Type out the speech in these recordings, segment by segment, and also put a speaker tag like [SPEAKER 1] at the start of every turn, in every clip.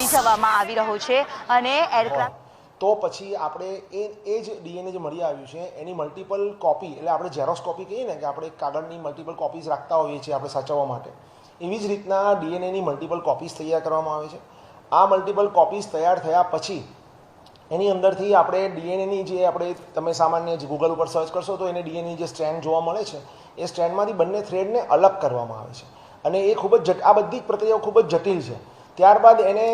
[SPEAKER 1] લઈ જવામાં આવી રહ્યો છે અને એરક્રાફ્ટ
[SPEAKER 2] તો પછી આપણે એ જ ડીએનએ જે મળી આવ્યું છે એની મલ્ટિપલ કોપી, એટલે આપણે ઝેરોક્સ કોપી કહીએ ને, કે આપણે કાગળની મલ્ટિપલ કોપીઝ રાખતા હોઈએ છીએ આપણે સાચવવા માટે, એવી જ રીતના ડીએનએની મલ્ટિપલ કોપીઝ તૈયાર કરવામાં આવે છે. આ મલ્ટિપલ કોપીઝ તૈયાર થયા પછી એની અંદરથી આપણે ડીએનએની જે આપણે તમે સામાન્ય ગૂગલ ઉપર સર્ચ કરશો તો એને ડીએનએની જે સ્ટ્રેન્ડ જોવા મળે છે એ સ્ટ્રેન્ડમાંથી બંને થ્રેડને અલગ કરવામાં આવે છે અને એ ખૂબ જ આ બધી પ્રક્રિયાઓ ખૂબ જ જટિલ છે. ત્યારબાદ એને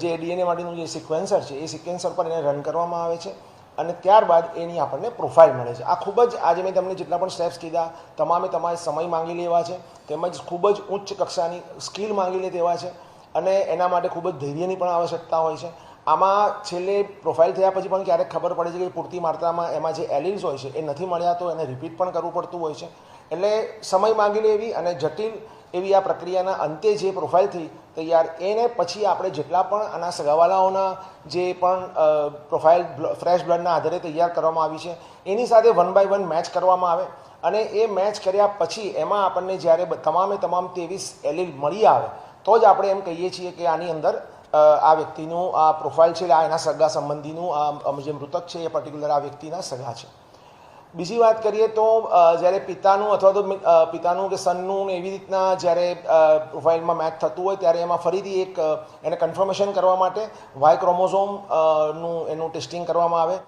[SPEAKER 2] જે ડીએનએ માટેનું જે સિક્વેન્સર છે એ સિક્વેન્સર પર એને રન કરવામાં આવે છે અને ત્યારબાદ એની આપણને પ્રોફાઇલ મળે છે. આ ખૂબ જ આજે મેં તમને જેટલા પણ સ્ટેપ્સ કીધા તમામે તમારે સમય માંગી લેવા છે, તેમજ ખૂબ જ ઉચ્ચ કક્ષાની સ્કિલ માંગી લે તેવા છે અને એના માટે ખૂબ જ ધૈર્યની પણ આવશ્યકતા હોય છે. આમાં છેલ્લે પ્રોફાઇલ થયા પછી પણ ક્યારેક ખબર પડે છે કે પૂરતી માત્રામાં એમાં જે એલિલ્સ હોય છે એ નથી મળ્યા તો એને રિપીટ પણ કરવું પડતું હોય છે. એટલે સમય માંગી લેવી અને જટિલ એવી આ પ્રક્રિયાના અંતે જે પ્રોફાઇલ થઈ તૈયાર એને પછી આપણે જેટલા પણ આના સગાવાલાઓના જે પણ પ્રોફાઇલ ફ્રેશ બ્લડના આધારે તૈયાર કરવામાં આવી છે એની સાથે 1 બાય 1 મેચ કરવામાં આવે અને એ મેચ કર્યા પછી એમાં આપણને જ્યારે તમામ 23 એલિલ મળી આવે તો જ આપણે એમ કહીએ છીએ કે આની અંદર આ વ્યક્તિનું આ પ્રોફાઇલ છે, આ એના સગા સંબંધીનું આ જે મૃતક છે એ પર્ટિક્યુલર આ વ્યક્તિના સગા છે. બીજી વાત કરીએ તો જ્યારે પિતાનું અથવા તો પિતાનું કે સનનું એવી રીતના જ્યારે પ્રોફાઇલમાં મેચ થતું હોય ત્યારે એમાં ફરીથી એક એને કન્ફર્મેશન કરવા માટે વાય ક્રોમોઝોમનું એનું ટેસ્ટિંગ કરવામાં આવે.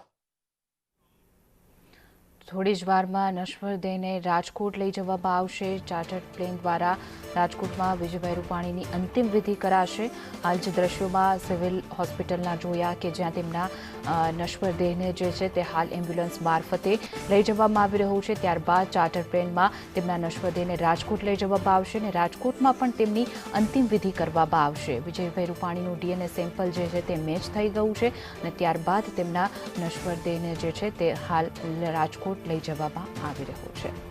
[SPEAKER 3] થોડી જ વારમાં નશ્વર દેહને રાજકોટ લઈ જવામાં આવશે. ચાર્ટર્ડ પ્લેન દ્વારા રાજકોટમાં વિજયભાઈ રૂપાણીની અંતિમ વિધિ કરાશે. હાલ જે દ્રશ્યોમાં સિવિલ હોસ્પિટલના જોયા કે જ્યાં તેમના નશ્વર દેહને જે છે તે હાલ એમ્બ્યુલન્સ મારફતે લઈ જવામાં આવી રહ્યું છે. ત્યારબાદ ચાર્ટર્ડ પ્લેનમાં તેમના નશ્વર દેહને રાજકોટ લઈ જવામાં આવશે અને રાજકોટમાં પણ તેમની અંતિમ વિધિ કરવામાં આવશે. વિજયભાઈ રૂપાણીનું ડીએનએ સેમ્પલ જે છે તે મેચ થઈ ગયું છે અને ત્યારબાદ તેમના નશ્વર દેહને જે છે તે હાલ રાજકોટ લઈ જવામાં આવી રહ્યો છે.